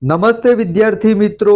નમસ્તે વિદ્યાર્થી મિત્રો,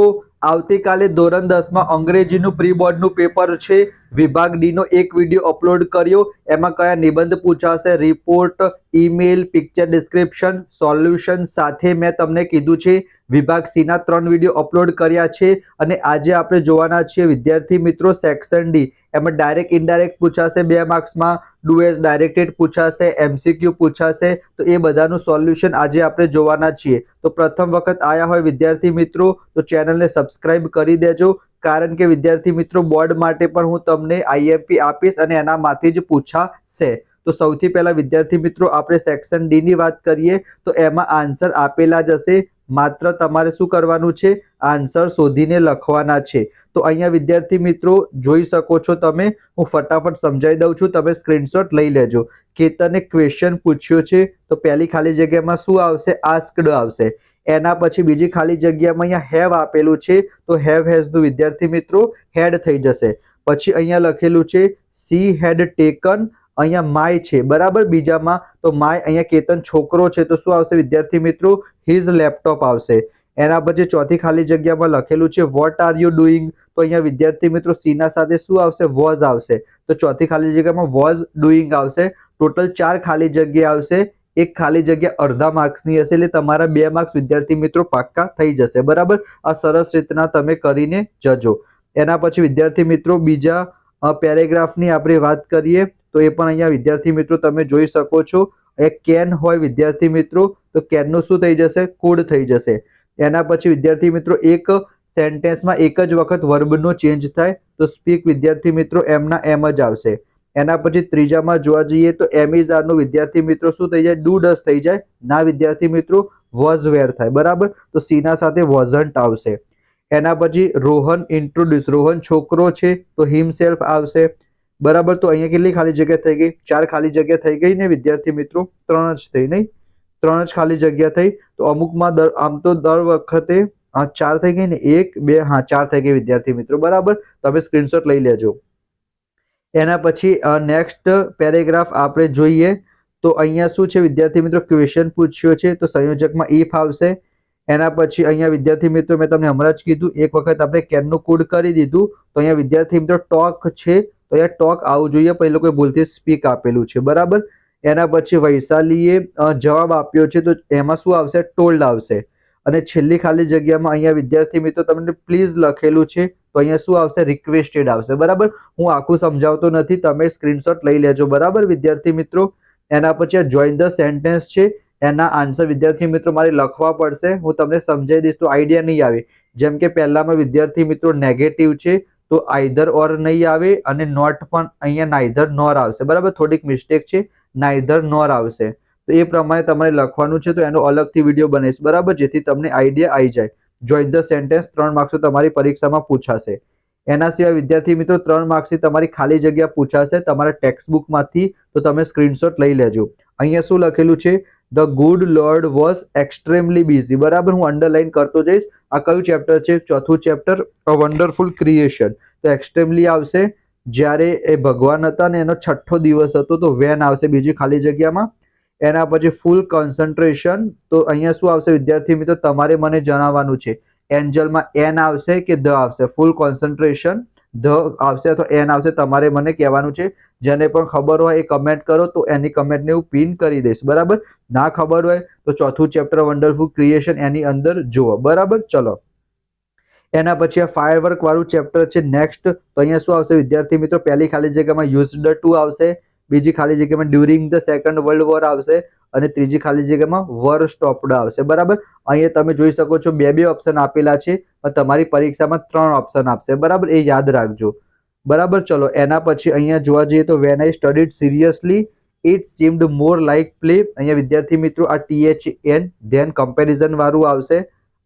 આવતીકાલે ધોરણ 10માં અંગ્રેજીનું પ્રી બોર્ડનું પેપર છે. વિભાગ ડી નો એક વિડીયો અપલોડ કર્યો. એમાં કયા નિબંધ પૂછાશે, report, email, picture description, solution સાથે મેં તમને કીધું છે. વિભાગ સી ના 3 વિડીયો અપલોડ કર્યા છે અને આજે આપણે જોવાના છીએ વિદ્યાર્થી મિત્રો સેક્શન ડી. એમાં ડાયરેક્ટ ઇનડાયરેક્ટ પૂછાશે 2 માર્ક્સમાં, ડુ એઝ ડાયરેક્ટેડ પૂછાશે, એમસીક્યુ પૂછાશે. તો એ બધાનું સોલ્યુશન આજે આપણે જોવાના છીએ. તો પ્રથમ વખત આયા હોય વિદ્યાર્થી મિત્રો તો ચેનલને સબસ્ક્રાઇબ કરી દેજો, કારણ કે વિદ્યાર્થી મિત્રો બોર્ડ માટે પણ હું તમને આઈએમપી આપીશ અને એનામાંથી જ પૂછાશે. તો સૌથી પહેલા વિદ્યાર્થી મિત્રો આપણે સેક્શન ડી ની વાત કરીએ તો એમાં આન્સર આપેલા જ હશે. માત્ર તમારે શું કરવાનું છે, આન્સર શોધીને લખવાના છે. તો અહીંયા વિદ્યાર્થી મિત્રો જોઈ શકો છો તમે, હું ફટાફટ સમજાવી દઉં છું, તમે સ્ક્રીનશોટ લઈ લેજો. કેતને ક્વેશ્ચન પૂછ્યો છે તો પહેલી ખાલી જગ્યામાં શું આવશે, આસ્કડ આવશે. એના પછી બીજી ખાલી જગ્યામાં અહીંયા હેવ આપેલું છે તો હેવ હેઝ નું વિદ્યાર્થી મિત્રો હેડ થઈ જશે. પછી અહીંયા લખેલું છે સી હેડ ટેકન, અહીંયા માય છે બરાબર. બીજામાં તો માય, અહીંયા કેતન છોકરો છે તો શું આવશે વિદ્યાર્થી મિત્રો, હિઝ લેપટોપ આવશે. એના પછી ચોથી ખાલી જગ્યામાં લખેલું છે વોટ આર યુ ડુઈંગ, તો અહીંયા વિદ્યાર્થી મિત્રો સી ના સાથે શું આવશે, વોઝ આવશે. તો ચોથી ખાલી જગ્યામાં વોઝ ડુઈંગ આવશે. ટોટલ 4 ખાલી જગ્યા આવશે. એક ખાલી જગ્યા અડધા માર્ક્સની હશે, એટલે તમારા 2 માર્ક્સ વિદ્યાર્થી મિત્રો પાક્કા થઈ જશે બરાબર. આ સરસ રીતના તમે કરીને જજો. એના પછી વિદ્યાર્થી મિત્રો બીજા પેરેગ્રાફની આપણે વાત કરીએ તો એ પણ અહીંયા વિદ્યાર્થી મિત્રો તમે જોઈ શકો છો. એક કેન હોય વિદ્યાર્થી મિત્રો તો કેનનું શું થઈ જશે, કુડ થઈ જશે. એના પછી વિદ્યાર્થી મિત્રો એક સેન્ટેન્સમાં એક જ વખત વર્બનો ચેન્જ થાય તો સ્પીક વિદ્યાર્થી મિત્રો એમના એમ જ આવશે. એના પછી ત્રીજામાં જોવા જઈએ તો એમિઝારનું વિદ્યાર્થી મિત્રો શું થઈ જાય, ડુ ડસ થઈ જાય. ના વિદ્યાર્થી મિત્રો વોઝ વેર થાય બરાબર. તો સી ના સાથે વોઝન્ટ આવશે. એના પછી રોહન ઇન્ટ્રોડ્યુસ, રોહન છોકરો છે તો હિમસેલ્ફ આવશે બરાબર. તો અહીંયા કેટલી ખાલી જગ્યા થઈ ગઈ, 4 ખાલી જગ્યા થઈ ગઈ ને વિદ્યાર્થી મિત્રો, 3 જ થઈ નહીં, 3 જ ખાલી જગ્યા થઈ. તો અમુકમાં આમ તો દર વખતે 4 થઈ ગઈ ને, 1 2 4 થઈ ગઈ વિદ્યાર્થી મિત્રો બરાબર. તમે સ્ક્રીનશોટ લઈ લેજો. એના પછી નેક્સ્ટ પેરેગ્રાફ આપણે જોઈએ તો અહીંયા શું છે વિદ્યાર્થી મિત્રો, ક્વેશ્ચન પૂછ્યો છે તો સંયોજકમાં ઇફ આવશે. એના પછી અહીંયા વિદ્યાર્થી મિત્રો મેં તમને હમણાં જ કીધું, એક વખત આપણે કેનનું કુડ કરી દીધું તો અહીંયા વિદ્યાર્થી મિત્રો ટોક છે તો અહીંયા ટોક આવવું જોઈએ, પણ એ લોકોએ ભૂલથી સ્પીક આપેલું છે બરાબર. એના પછી વૈશાલીએ જવાબ આપ્યો છે તો એમાં શું આવશે, ટોલ્ડ આવશે. અને છેલ્લી ખાલી જગ્યામાં અહીંયા વિદ્યાર્થી મિત્રો તમને પ્લીઝ લખેલું છે તો અહીંયા શું આવશે, રિક્વેસ્ટેડ આવશે બરાબર. હું આખું સમજાવતો નથી, તમે સ્ક્રીનશોટ લઈ લેજો બરાબર વિદ્યાર્થી મિત્રો. એના પછી આ જોઈન ધ સેન્ટેન્સ છે, એના આન્સર વિદ્યાર્થી મિત્રો મારે લખવા પડશે. હું તમને સમજાવી દઈશ તો આઈડિયા નહીં આવે. જેમ કે પહેલામાં વિદ્યાર્થી મિત્રો નેગેટિવ છે તો આઈધર ઓર નહીં આવે અને નોટ પણ અહીંયા નાઈધર નોર આવશે બરાબર. થોડીક મિસ્ટેક છે, નાઈધર નોર આવશે. તો એ પ્રમાણે તમારે લખવાનું છે, તો એનો અલગથી વિડીયો બનાવીશ બરાબર, જેથી તમને આઈડિયા આવી જાય. જોઈન ધ સેન્ટેન્સ 3 માર્ક્સ તમારી પરીક્ષામાં પૂછાશે. એના સિવાય વિદ્યાર્થી મિત્રો 3 માર્ક્સની તમારી ખાલી જગ્યા પૂછાશે તમારા ટેક્સ્ટ બુકમાંથી, તો તમે સ્ક્રીનશોટ લઈ લેજો. અહીંયા શું લખેલું છે, the good lord was extremely busy બરાબર. હું અંડરલાઈન કરતો જઈશ. આ કયું ચેપ્ટર છે, ચોથું ચેપ્ટર, અ વન્ડરફુલ ક્રિએશન. તો એક્સ્ટ્રીમલી આવશે. જ્યારે એ ભગવાન હતા ને એનો 6થો દિવસ હતો તો વેન આવશે બીજી ખાલી જગ્યામાં. એના પછી ફૂલ કોન્સન્ટ્રેશન, તો અહીંયા શું આવશે વિદ્યાર્થી મિત્રો તમારે મને જણાવવાનું છે. એન્જલમાં એન આવશે કે ધ આવશે, ફૂલ કોન્સન્ટ્રેશન ધ આવશે અથવા એન આવશે, તમારે મને કહેવાનું છે. જેને પણ ખબર હોય એ કમેન્ટ કરો તો એની કમેન્ટને હું પિન કરી દઈશ બરાબર. ના ખબર હોય તો ચોથું ચેપ્ટર વન્ડરફુલ ક્રિએશન એની અંદર જુઓ બરાબર. ચલો એના પછી આ ફાયરવર્ક વાળું ચેપ્ટર છે નેક્સ્ટ. તો અહીંયા શું આવશે વિદ્યાર્થી મિત્રો, પહેલી ખાલી જગ્યામાં યુઝડ ટુ આવશે, બીજી ખાલી જગ્યામાં during the second world war આવશે અને ત્રીજી ખાલી જગ્યામાં વર સ્ટોપ્ડ આવશે બરાબર. અહીંયા તમે જોઈ શકો છો 2 ઓપ્શન આપેલા છે, તમારી પરીક્ષામાં 3 ઓપ્શન આપશે બરાબર, એ યાદ રાખજો બરાબર. ચલો એના પછી અહીંયા જોવા જઈએ તો when I studied seriously it seemed more like play. અહીંયા વિદ્યાર્થી મિત્રો આ THN ધેન કમ્પેરિઝન વાળું આવશે.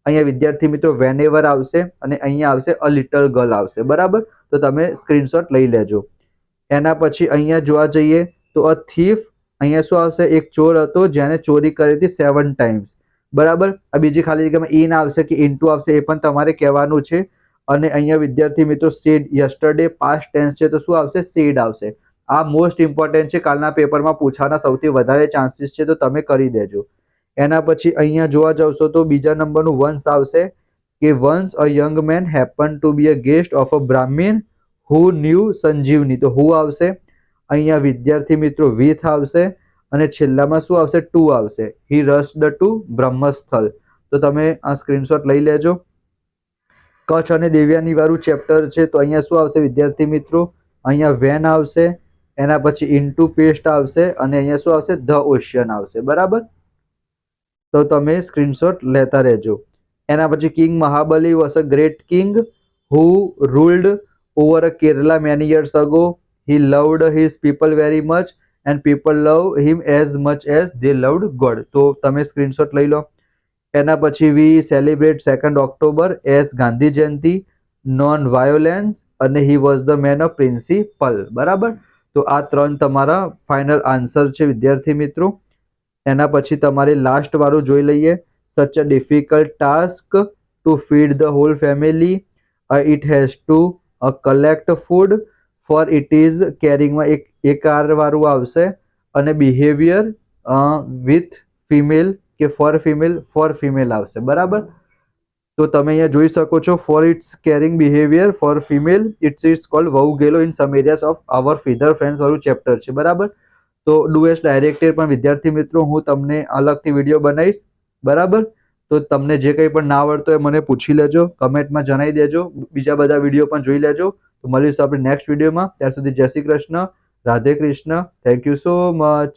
અહીંયા વિદ્યાર્થી મિત્રો વેનેવર આવશે અને અહીંયા આવશે અ લિટલ ગર્લ આવશે બરાબર. તો તમે સ્ક્રીનશોટ લઈ લેજો. એના પછી અહીંયા જોવા જઈએ તો અ થીફ, અહીંયા શું આવશે, એક ચોર હતો જેને ચોરી કરી હતી 7 ટાઈમ્સ બરાબર. આ બીજી ખાલી જગ્યામાં ઇન આવશે કે ઇનટુ આવશે, એ પણ તમારે કહેવાનું છે. અને અહીંયા વિદ્યાર્થી મિત્રો સેડ, યસ્ટરડે પાસ્ટ ટેન્સ છે તો શું આવશે, સેડ આવશે. આ મોસ્ટ ઇમ્પોર્ટન્ટ છે, કાલના પેપરમાં પૂછવાના સૌથી વધારે ચાન્સીસ છે, તો તમે કરી દેજો. એના પછી અહીંયા જોવા જશો તો બીજા નંબરનું વંશ આવશે કે Vansh a young man happen to be a guest of a brahmin who knew Sanjivani, તો હુ આવશે. અહીંયા વિદ્યાર્થી મિત્રો વિથ આવશે અને છેલ્લામાં શું આવશે? ટુ આવશે. હી રસ્ડ ટુ બ્રહ્મસ્થળ. તો તમે આ સ્ક્રીનશોટ લઈ લેજો. કચ્છ અને દેવયાની વાળું ચેપ્ટર છે તો અહીંયા શું આવશે વિદ્યાર્થી મિત્રો? અહીંયા વેન આવશે, એના પછી ઇન્ટુ પેસ્ટ આવશે અને અહીંયા શું આવશે? ધ ઓશિયન આવશે. બરાબર, તો તમે સ્ક્રીનશોટ લેતા રહેજો. એના પછી king Mahabali was a great king who ruled over Kerala many years ago. He loved his people very much and people love him as much as they loved God. તો તમે સ્ક્રીનશોટ લઈ લો. એના પછી we celebrate 2nd October as Gandhi Jayanti, non violence અને he was the man of principle. બરાબર, તો આ 3 તમારા ફાઇનલ આન્સર છે વિદ્યાર્થી મિત્રો. એના પછી તમારે લાસ્ટ વાળું જોઈ લઈએ. Such a difficult task to feed the whole family, it has to collect food for it is કેરિંગમાં એક આર વાળું આવશે અને બિહેવિયર વિથ ફિમેલ કે ફોર ફિમેલ આવશે. બરાબર, તો તમે અહીંયા જોઈ શકો છો for its caring behaviour for female it's called વહુ ગેલો in some areas of our feather friends વાળું ચેપ્ટર છે. બરાબર, તો ડુ એસ ડાયરેક્ટેડ પણ વિદ્યાર્થી મિત્રો હું તમને અલગથી વિડીયો બનાવીશ. બરાબર, તો તમને જે કંઈ પણ ના આવડતો હોય મને પૂછી લેજો, કમેન્ટમાં જણાવી દેજો. બીજા બધા વિડીયો પણ જોઈ લેજો. તો મળીશું આપણે નેક્સ્ટ વિડીયોમાં. ત્યાં સુધી જય Shri Krishna, Radhe Krishna. Thank you so much.